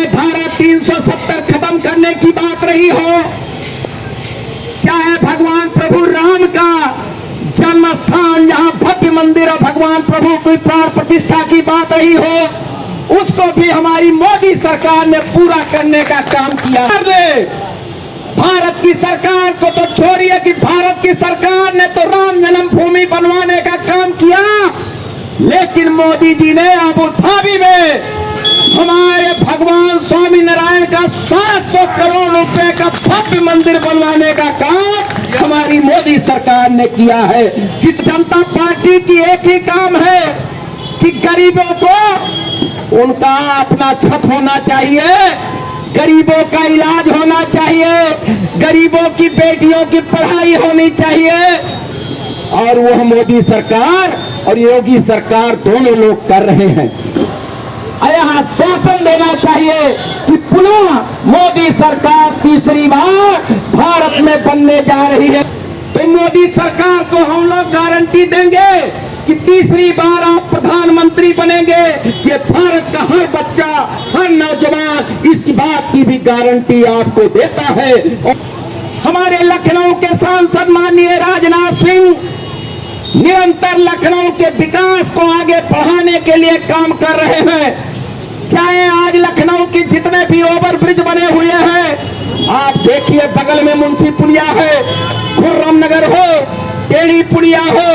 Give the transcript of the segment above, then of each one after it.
चाहे धारा 370 खत्म करने की बात रही हो, चाहे भगवान प्रभु राम का जन्म स्थान जहां भव्य मंदिर और भगवान प्रभु की प्राण प्रतिष्ठा की बात रही हो, उसको भी हमारी मोदी सरकार ने पूरा करने का काम किया। भारत की सरकार को तो छोड़िए कि भारत की सरकार ने तो राम जन्मभूमि बनवाने का काम किया, लेकिन मोदी जी ने अबू धाबी में हमारे भगवान स्वामी नारायण का 700 करोड़ रुपए का भव्य मंदिर बनवाने का काम हमारी मोदी सरकार ने किया है। कि जनता पार्टी की एक ही काम है कि गरीबों को उनका अपना छत होना चाहिए, गरीबों का इलाज होना चाहिए, गरीबों की बेटियों की पढ़ाई होनी चाहिए, और वह मोदी सरकार और योगी सरकार दोनों लोग कर रहे हैं। यहाँ शासन देना चाहिए कि पुनः मोदी सरकार तीसरी बार भारत में बनने जा रही है। तो मोदी सरकार को हम लोग गारंटी देंगे कि तीसरी बार आप प्रधानमंत्री बनेंगे। ये भारत का हर बच्चा, हर नौजवान इसकी बात की भी गारंटी आपको देता है। और हमारे लखनऊ के सांसद माननीय राजनाथ सिंह निरंतर लखनऊ के विकास को आगे बढ़ाने के लिए काम कर रहे हैं। चाहे आज लखनऊ की जितने भी ओवरब्रिज बने हुए हैं, आप देखिए बगल में मुंशी पुलिया है, खुर्रम नगर हो, टेढ़ी पुलिया हो,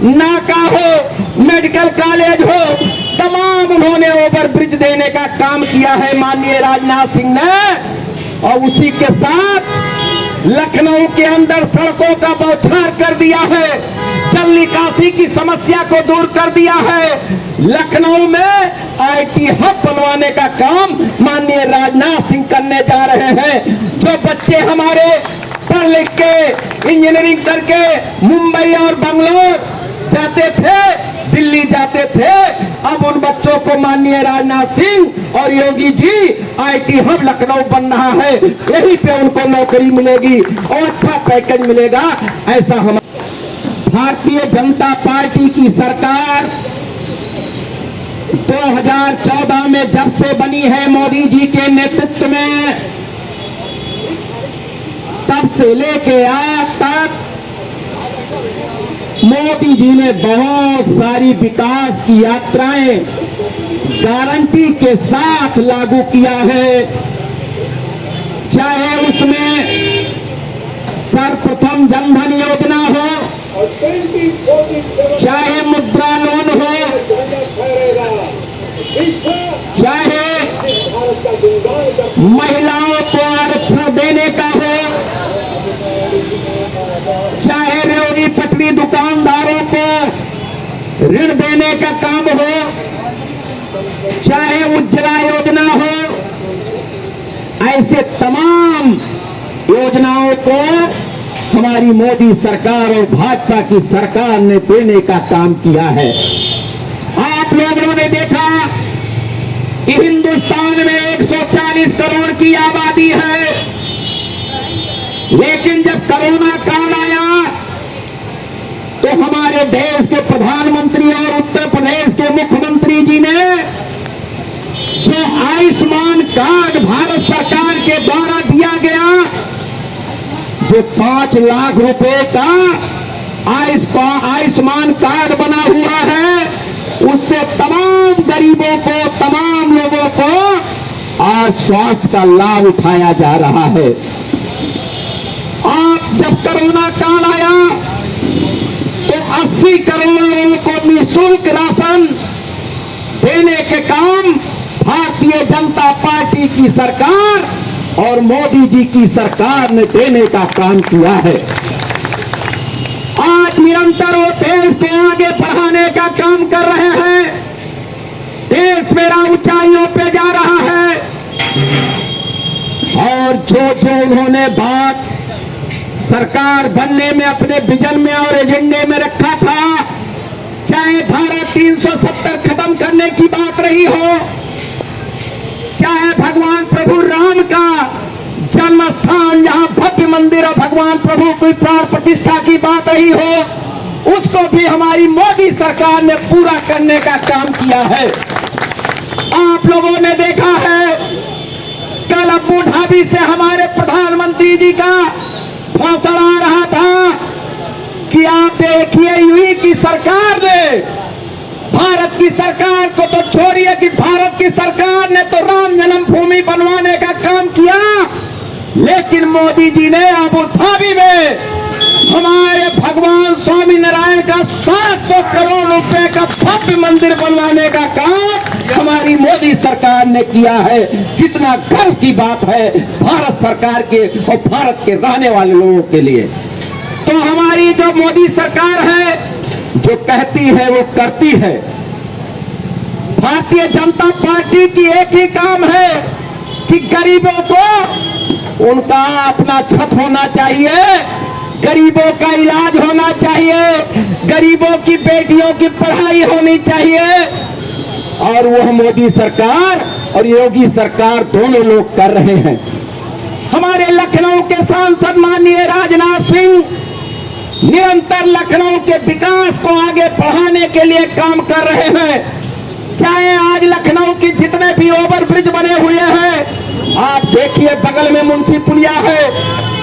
नाका हो, मेडिकल कॉलेज हो, तमाम उन्होंने ओवरब्रिज देने का काम किया है माननीय राजनाथ सिंह ने। और उसी के साथ लखनऊ के अंदर सड़कों का बौछार कर दिया है, जल निकासी की समस्या को दूर कर दिया है। लखनऊ में आईटी हब बनवाने का काम माननीय राजनाथ सिंह करने जा रहे हैं। जो बच्चे हमारे पढ़ लिख के इंजीनियरिंग करके मुंबई और बंगलोर जाते थे, दिल्ली जाते थे, अब उन बच्चों को माननीय राजनाथ सिंह और योगी जी आईटी हब लखनऊ बन रहा है, यहीं पे उनको नौकरी मिलेगी और अच्छा पैकेज मिलेगा। ऐसा हम भारतीय जनता पार्टी की सरकार 2014 में जब से बनी है मोदी जी के नेतृत्व में, तब से लेके आज तक मोदी जी ने बहुत सारी विकास की यात्राएं गारंटी के साथ लागू किया है। चाहे उसमें सर्वप्रथम जनधन योजना हो, चाहे मुद्रा लोन हो, चाहे महिलाओं को आरक्षण देने का हो, चाहे रेहड़ी पटरी दुकानदारों को ऋण देने का काम हो, चाहे उज्ज्वला योजना हो, ऐसे तमाम योजनाओं को हमारी मोदी सरकार और भाजपा की सरकार ने देने का काम किया है। आप लोगों ने देखा कि हिंदुस्तान में 140 करोड़ की आबादी है, लेकिन जब कोरोना काल आया तो हमारे देश के प्रधानमंत्री और उत्तर प्रदेश के मुख्यमंत्री जी ने जो आयुष्मान कार्ड भारत सरकार के द्वारा दिया गया, जो 5 लाख रुपए का आयुष्मान कार्ड बना हुआ है, उससे तमाम गरीबों को, तमाम लोगों को आज स्वास्थ्य का लाभ उठाया जा रहा है। आप जब कोरोना काल आया तो 80 करोड़ लोगों को निःशुल्क राशन देने के काम भारतीय जनता पार्टी की सरकार और मोदी जी की सरकार ने देने का काम किया है। आज निरंतर वो देश को आगे बढ़ाने का काम कर रहे हैं। देश मेरा ऊंचाइयों पे जा रहा है, और जो उन्होंने बात सरकार बनने में अपने विजन में और एजेंडे में रखा था, चाहे धारा 370 खत्म करने की बात रही हो, चाहे भगवान प्रभु राम का जन्म स्थान जहां भव्य मंदिर और भगवान प्रभु की प्राण प्रतिष्ठा की बात रही हो, उसको भी हमारी मोदी सरकार ने पूरा करने का काम किया है। आप लोगों ने देखा है जी का भाषण आ रहा था कि आप देखिए यूं की सरकार ने, भारत की सरकार को तो छोड़िए कि भारत की सरकार ने तो राम जन्मभूमि बनवाने का काम किया, लेकिन मोदी जी ने अबू धाबी में हमारे भगवान स्वामी नारायण का 700 करोड़ रुपए का भव्य मंदिर बनवाने का काम हमारी मोदी सरकार ने किया है। कितना गर्व की बात है भारत सरकार के और भारत के रहने वाले लोगों के लिए। तो हमारी जो मोदी सरकार है, जो कहती है वो करती है। भारतीय जनता पार्टी की एक ही काम है कि गरीबों को उनका अपना छत होना चाहिए, गरीबों का इलाज होना चाहिए, गरीबों की बेटियों की पढ़ाई होनी चाहिए। और वह मोदी सरकार और योगी सरकार दोनों लोग कर रहे हैं। हमारे लखनऊ के सांसद माननीय राजनाथ सिंह निरंतर लखनऊ के विकास को आगे बढ़ाने के लिए काम कर रहे हैं। चाहे आज लखनऊ की जितने भी ओवरब्रिज बने हुए हैं, आप देखिए बगल में मुंशी पुलिया है,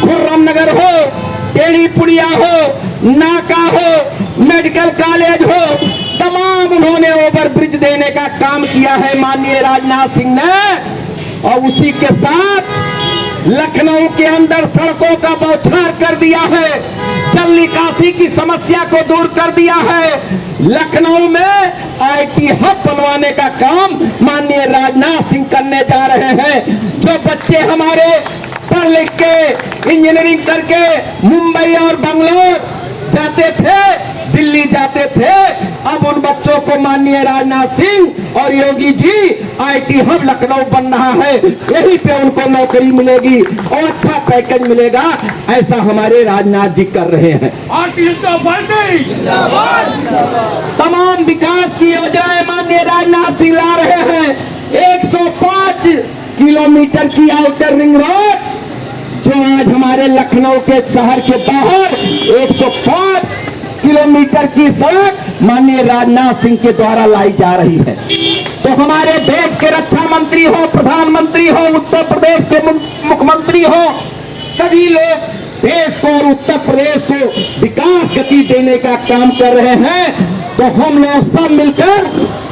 खुर्रम नगर हो, टेढ़ी पुलिया हो, नाका हो, मेडिकल कॉलेज हो, तमाम उन्होंने ओवरब्रिज देने का काम किया है माननीय राजनाथ सिंह ने। और उसी के साथ लखनऊ के अंदर सड़कों का बौछार कर दिया है, जल निकासी की समस्या को दूर कर दिया है। लखनऊ में आईटी हब बनवाने का काम माननीय राजनाथ सिंह करने जा रहे हैं। जो बच्चे हमारे पढ़ लिख के इंजीनियरिंग करके मुंबई और बंगलोर जाते थे, दिल्ली जाते थे, अब उन बच्चों को माननीय राजनाथ सिंह और योगी जी आईटी हब लखनऊ बन रहा है, यहीं पे उनको नौकरी मिलेगी और अच्छा पैकेज मिलेगा, ऐसा हमारे राजनाथ जी कर रहे हैं। तमाम विकास की योजनाएं माननीय राजनाथ सिंह ला रहे हैं। 105 किलोमीटर की आउटर रिंग रोड जो आज हमारे लखनऊ के शहर के बाहर 105 किलोमीटर की सड़क माननीय राजनाथ सिंह के द्वारा लाई जा रही है। तो हमारे देश के रक्षा मंत्री हो, प्रधानमंत्री हो, उत्तर प्रदेश के मुख्यमंत्री हो, सभी लोग देश को और उत्तर प्रदेश को विकास गति देने का काम कर रहे हैं। तो हम लोग सब मिलकर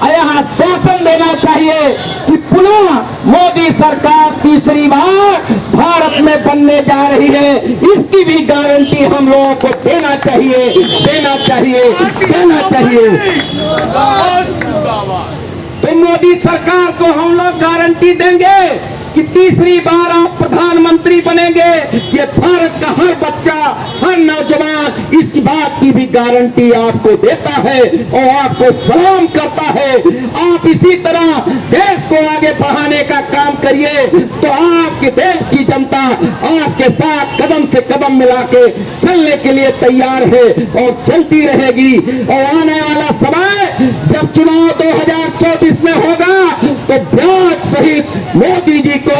आश्वासन देना चाहिए कि पुनः मोदी सरकार तीसरी बार भारत में बनने जा रही है, इसकी भी गारंटी हम लोगों को देना चाहिए, देना चाहिए, देना चाहिए। तो मोदी सरकार को हम लोग गारंटी देंगे कि तीसरी बार आप प्रधानमंत्री बनेंगे। ये भारत का हर बच्चा, हर नौजवान इस बात की भी गारंटी आपको देता है और आपको सलाम करता है। आप इसी तरह देश को आगे बढ़ाने का काम करिए तो आपके देश की जनता आपके साथ कदम से कदम मिला के चलने के लिए तैयार है और चलती रहेगी। और आने वाला समय जब चुनाव 2024 में होगा तो ब्याज सहित मोदी जी को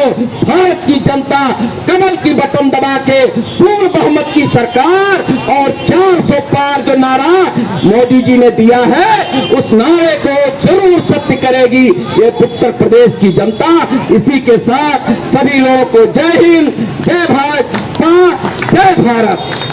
भारत की जनता कमल की बटन दबा के पूर्ण बहुमत की सरकार और 400 पार जो नारा मोदी जी ने दिया है उस नारे को जरूर सत्य करेगी ये उत्तर प्रदेश की जनता। इसी के साथ सभी लोगों को जय हिंद, जय भारत, जय भारत।